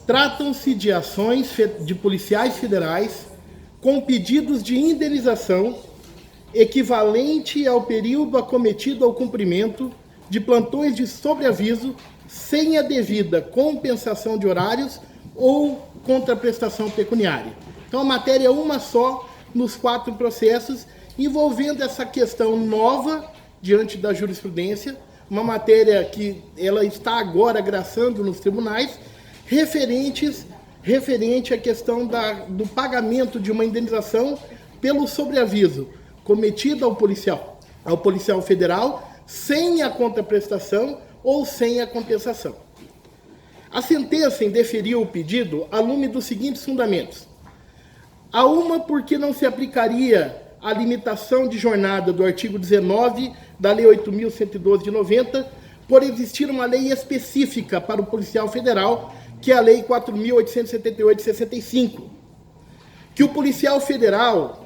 Tratam-se de ações de policiais federais com pedidos de indenização equivalente ao período acometido ao cumprimento de plantões de sobreaviso sem a devida compensação de horários ou contraprestação pecuniária. Então, a matéria é uma só nos 4 processos, envolvendo essa questão nova diante da jurisprudência, uma matéria que ela está agora graçando nos tribunais, referente à questão do pagamento de uma indenização pelo sobreaviso cometido ao policial federal sem a contraprestação ou sem a compensação. A sentença indeferiu o pedido a lume dos seguintes fundamentos. A uma, porque não se aplicaria a limitação de jornada do artigo 19 da Lei 8.112 de 90, por existir uma lei específica para o policial federal, que é a Lei 4.878 de 65, que o policial federal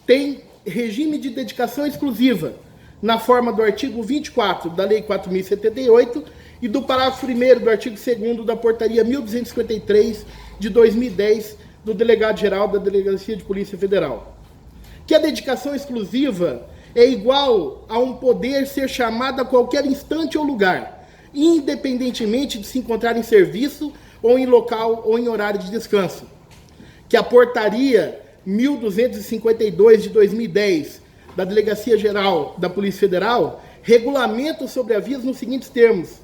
tem regime de dedicação exclusiva, na forma do artigo 24 da Lei 4.078 e do parágrafo 1º do artigo 2º da Portaria 1.253 de 2010 do Delegado-Geral da Delegacia de Polícia Federal. Que a dedicação exclusiva é igual a um poder ser chamado a qualquer instante ou lugar, independentemente de se encontrar em serviço ou em local ou em horário de descanso. Que a Portaria 1.252 de 2010 da Delegacia Geral da Polícia Federal regulamenta o sobreaviso nos seguintes termos: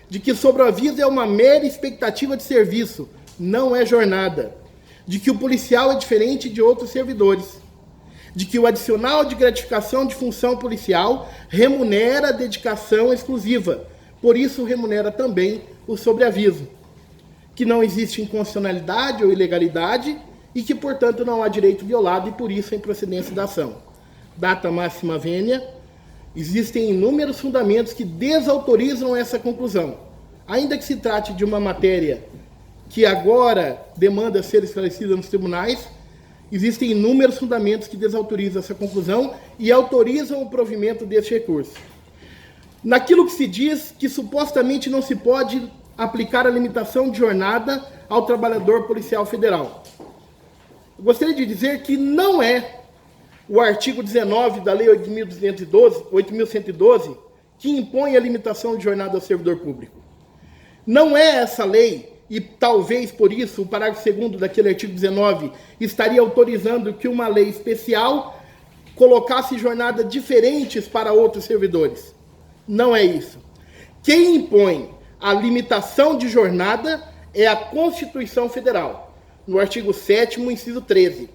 de que sobreaviso é uma mera expectativa de serviço, não é jornada; de que o policial é diferente de outros servidores; de que o adicional de gratificação de função policial remunera a dedicação exclusiva, por isso remunera também o sobreaviso; que não existe inconstitucionalidade ou ilegalidade e que, portanto, não há direito violado e, por isso, a improcedência da ação. Data máxima vênia. Existem inúmeros fundamentos que desautorizam essa conclusão. Ainda que se trate de uma matéria que agora demanda ser esclarecida nos tribunais, existem inúmeros fundamentos que desautorizam essa conclusão e autorizam o provimento deste recurso. Naquilo que se diz que supostamente não se pode aplicar a limitação de jornada ao trabalhador policial federal. Eu gostaria de dizer que não é o artigo 19 da Lei 8.112 que impõe a limitação de jornada ao servidor público. Não é essa lei, e talvez por isso o parágrafo 2º daquele artigo 19 estaria autorizando que uma lei especial colocasse jornadas diferentes para outros servidores. Não é isso. Quem impõe a limitação de jornada é a Constituição Federal, no artigo 7º, inciso 13.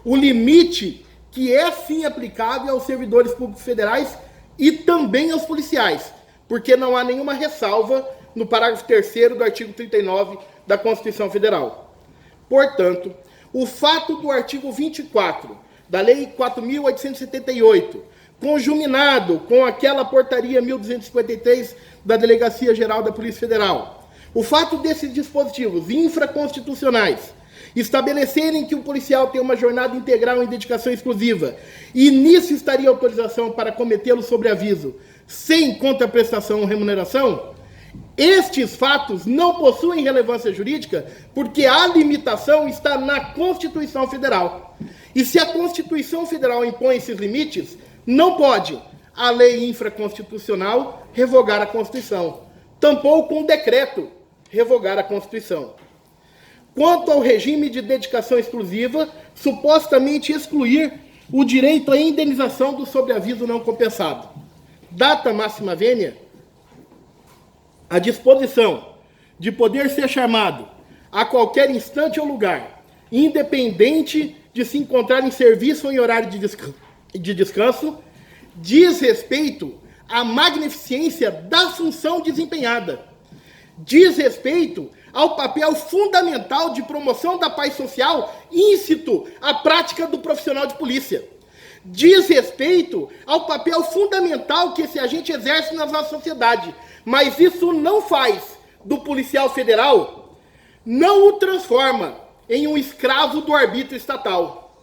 O limite que é sim aplicável aos servidores públicos federais e também aos policiais, porque não há nenhuma ressalva no parágrafo 3º do artigo 39 da Constituição Federal. Portanto, o fato do artigo 24 da Lei 4.878, conjuminado com aquela Portaria 1.253 da Delegacia Geral da Polícia Federal, o fato desses dispositivos infraconstitucionais estabelecerem que o policial tem uma jornada integral em dedicação exclusiva e nisso estaria autorização para cometê-lo sobre aviso sem contraprestação ou remuneração, estes fatos não possuem relevância jurídica porque a limitação está na Constituição Federal. E se a Constituição Federal impõe esses limites, não pode a lei infraconstitucional revogar a Constituição, tampouco um decreto revogar a Constituição. Quanto ao regime de dedicação exclusiva, supostamente excluir o direito à indenização do sobreaviso não compensado. Data máxima vênia, a disposição de poder ser chamado a qualquer instante ou lugar, independente de se encontrar em serviço ou em horário de descanso, diz respeito à magnificência da função desempenhada. Diz respeito ao papel fundamental de promoção da paz social íncito à prática do profissional de polícia. Diz respeito ao papel fundamental que esse agente exerce na nossa sociedade. Mas isso não faz do policial federal, não o transforma em um escravo do arbítrio estatal,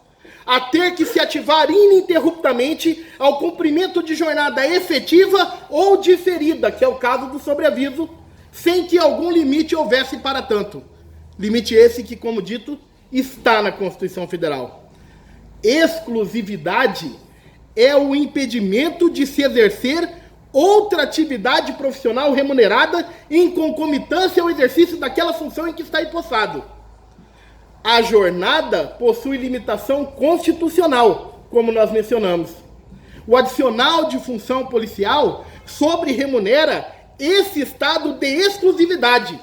a ter que se ativar ininterruptamente ao cumprimento de jornada efetiva ou diferida, que é o caso do sobreaviso sem que algum limite houvesse para tanto. Limite esse que, como dito, está na Constituição Federal. Exclusividade é o impedimento de se exercer outra atividade profissional remunerada em concomitância ao exercício daquela função em que está empossado. A jornada possui limitação constitucional, como nós mencionamos. O adicional de função policial sobre-remunera esse estado de exclusividade,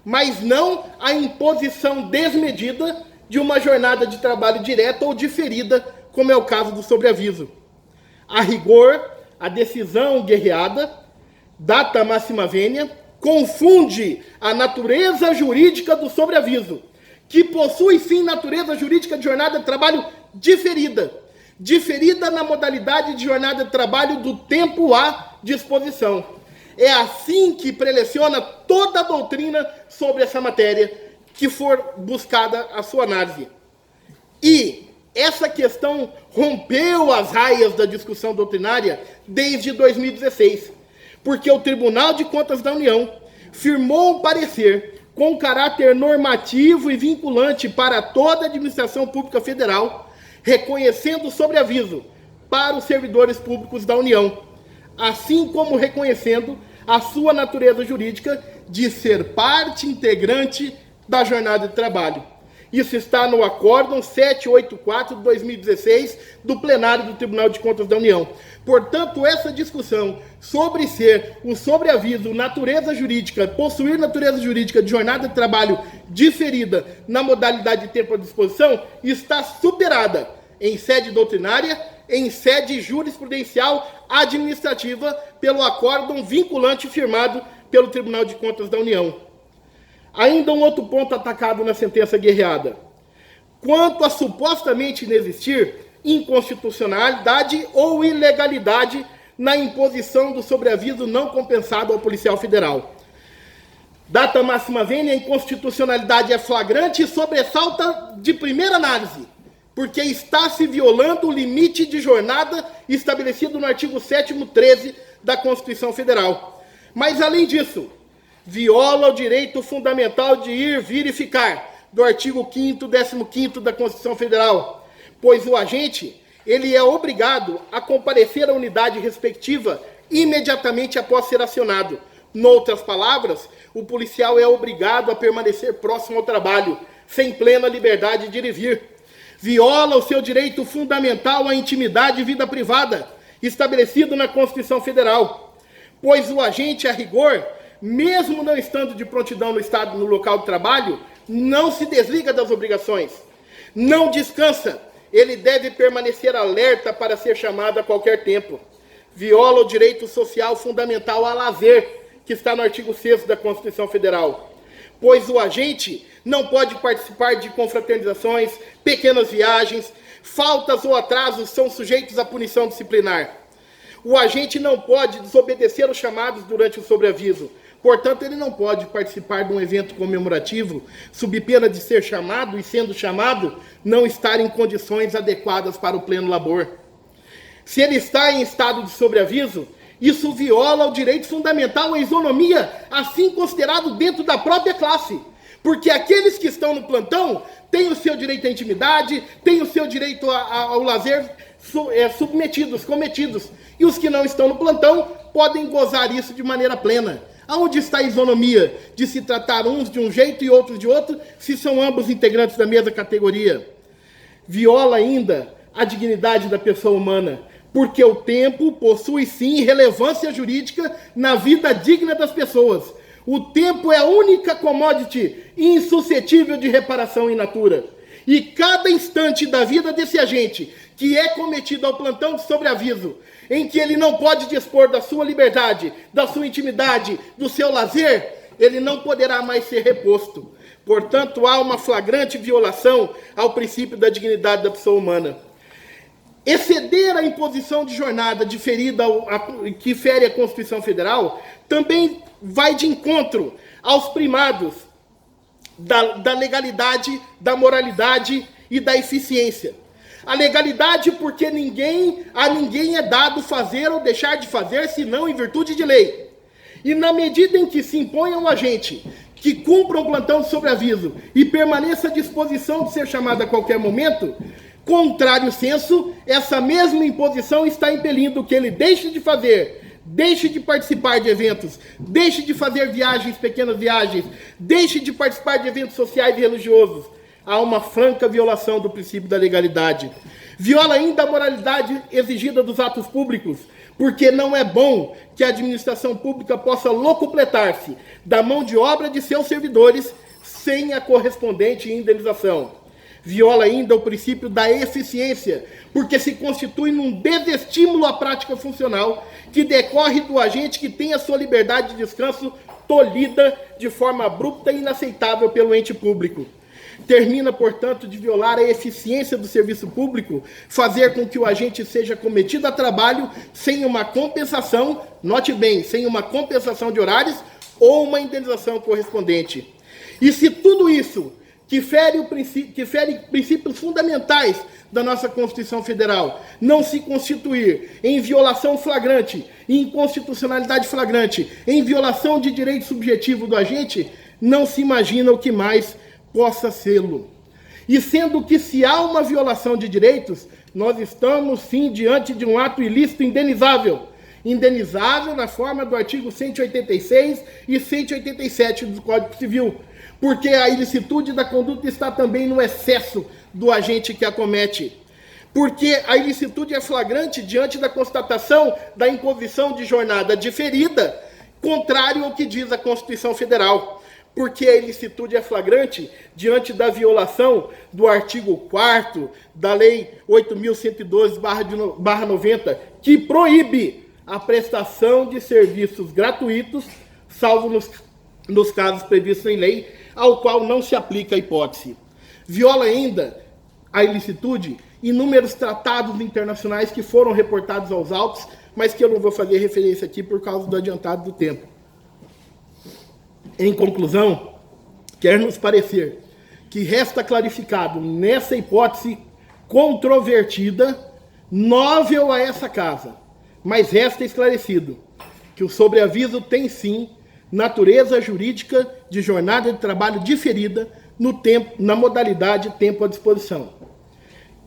mas não a imposição desmedida de uma jornada de trabalho direta ou diferida, como é o caso do sobreaviso. A rigor, a decisão guerreada, data máxima vênia, confunde a natureza jurídica do sobreaviso, que possui sim natureza jurídica de jornada de trabalho diferida na modalidade de jornada de trabalho do tempo à disposição. É assim que preleciona toda a doutrina sobre essa matéria que for buscada a sua análise. E essa questão rompeu as raias da discussão doutrinária desde 2016, porque o Tribunal de Contas da União firmou um parecer com caráter normativo e vinculante para toda a administração pública federal, reconhecendo o sobreaviso para os servidores públicos da União, assim como reconhecendo a sua natureza jurídica de ser parte integrante da jornada de trabalho. Isso está no Acórdão 784 de 2016 do plenário do Tribunal de Contas da União. Portanto, essa discussão sobre ser o sobreaviso, natureza jurídica, possuir natureza jurídica de jornada de trabalho diferida na modalidade de tempo à disposição, está superada em sede doutrinária, em sede jurisprudencial administrativa, pelo acórdão vinculante firmado pelo Tribunal de Contas da União. Ainda um outro ponto atacado na sentença guerreada. Quanto a supostamente inexistir inconstitucionalidade ou ilegalidade na imposição do sobreaviso não compensado ao policial federal. Data máxima vênia, a inconstitucionalidade é flagrante e sobressalta de primeira análise, porque está se violando o limite de jornada estabelecido no artigo 7º 13 da Constituição Federal. Mas, além disso, viola o direito fundamental de ir, vir e ficar, do artigo 5º, 15º da Constituição Federal, pois o agente, ele é obrigado a comparecer à unidade respectiva imediatamente após ser acionado. Noutras palavras, o policial é obrigado a permanecer próximo ao trabalho, sem plena liberdade de ir e vir. Viola o seu direito fundamental à intimidade e vida privada, estabelecido na Constituição Federal, pois o agente, a rigor, mesmo não estando de prontidão no local de trabalho, não se desliga das obrigações, não descansa, ele deve permanecer alerta para ser chamado a qualquer tempo. Viola o direito social fundamental a lazer, que está no artigo 6º da Constituição Federal, pois o agente não pode participar de confraternizações, pequenas viagens, faltas ou atrasos são sujeitos à punição disciplinar. O agente não pode desobedecer os chamados durante o sobreaviso. Portanto, ele não pode participar de um evento comemorativo, sob pena de ser chamado e, sendo chamado, não estar em condições adequadas para o pleno labor. Se ele está em estado de sobreaviso, isso viola o direito fundamental à isonomia, assim considerado dentro da própria classe. Porque aqueles que estão no plantão têm o seu direito à intimidade, têm o seu direito ao lazer cometidos. E os que não estão no plantão podem gozar isso de maneira plena. Aonde está a isonomia de se tratar uns de um jeito e outros de outro, se são ambos integrantes da mesma categoria? Viola ainda a dignidade da pessoa humana, porque o tempo possui sim relevância jurídica na vida digna das pessoas. O tempo é a única commodity insuscetível de reparação in natura. E cada instante da vida desse agente, que é cometido ao plantão de sobreaviso, em que ele não pode dispor da sua liberdade, da sua intimidade, do seu lazer, ele não poderá mais ser reposto. Portanto, há uma flagrante violação ao princípio da dignidade da pessoa humana. Exceder a imposição de jornada diferida que fere a Constituição Federal também vai de encontro aos primados da legalidade, da moralidade e da eficiência. A legalidade porque a ninguém é dado fazer ou deixar de fazer, senão em virtude de lei. E na medida em que se impõe ao agente que cumpra um plantão de sobreaviso e permaneça à disposição de ser chamado a qualquer momento, contrário senso, essa mesma imposição está impelindo que ele deixe de fazer, deixe de participar de eventos, deixe de fazer viagens, pequenas viagens, deixe de participar de eventos sociais e religiosos. Há uma franca violação do princípio da legalidade. Viola ainda a moralidade exigida dos atos públicos, porque não é bom que a administração pública possa locupletar-se da mão de obra de seus servidores sem a correspondente indenização. Viola ainda o princípio da eficiência, porque se constitui num desestímulo à prática funcional que decorre do agente que tem a sua liberdade de descanso tolhida de forma abrupta e inaceitável pelo ente público. Termina, portanto, de violar a eficiência do serviço público, fazer com que o agente seja cometido a trabalho sem uma compensação, note bem, sem uma compensação de horários ou uma indenização correspondente. E se tudo isso que fere princípios fundamentais da nossa Constituição Federal não se constituir em violação flagrante, em inconstitucionalidade flagrante, em violação de direito subjetivo do agente, não se imagina o que mais possa sê-lo. E sendo que se há uma violação de direitos, nós estamos sim diante de um ato ilícito indenizável. Indenizável na forma do artigo 186 e 187 do Código Civil, porque a ilicitude da conduta está também no excesso do agente que a comete. Porque a ilicitude é flagrante diante da constatação da imposição de jornada diferida, contrário ao que diz a Constituição Federal. Porque a ilicitude é flagrante diante da violação do artigo 4º da Lei 8.112/90, que proíbe a prestação de serviços gratuitos, salvo nos casos previstos em lei, ao qual não se aplica a hipótese. Viola ainda a ilicitude inúmeros tratados internacionais que foram reportados aos autos, mas que eu não vou fazer referência aqui por causa do adiantado do tempo. Em conclusão, quer nos parecer que resta clarificado nessa hipótese controvertida, nóvel a essa casa, mas resta esclarecido que o sobreaviso tem sim natureza jurídica de jornada de trabalho diferida no tempo, na modalidade tempo à disposição.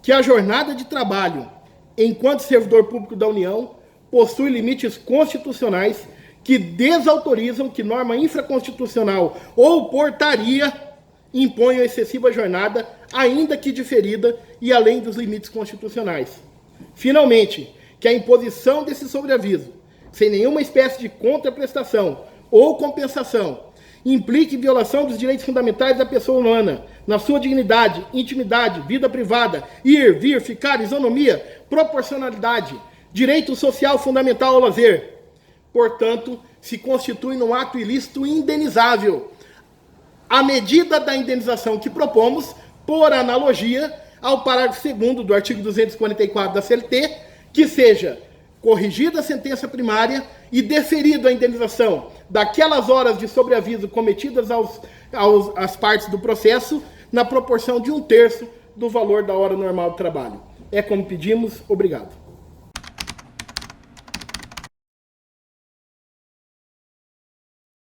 Que a jornada de trabalho, enquanto servidor público da União, possui limites constitucionais que desautorizam que norma infraconstitucional ou portaria imponham excessiva jornada, ainda que diferida e além dos limites constitucionais. Finalmente, que a imposição desse sobreaviso, sem nenhuma espécie de contraprestação ou compensação, implique violação dos direitos fundamentais da pessoa humana, na sua dignidade, intimidade, vida privada, ir, vir, ficar, isonomia, proporcionalidade, direito social fundamental ao lazer. Portanto, se constitui num ato ilícito indenizável. A medida da indenização que propomos, por analogia ao parágrafo 2º do artigo 244 da CLT, que seja corrigida a sentença primária e deferida a indenização daquelas horas de sobreaviso cometidas às partes do processo na proporção de 1/3 do valor da hora normal de trabalho. É como pedimos. Obrigado.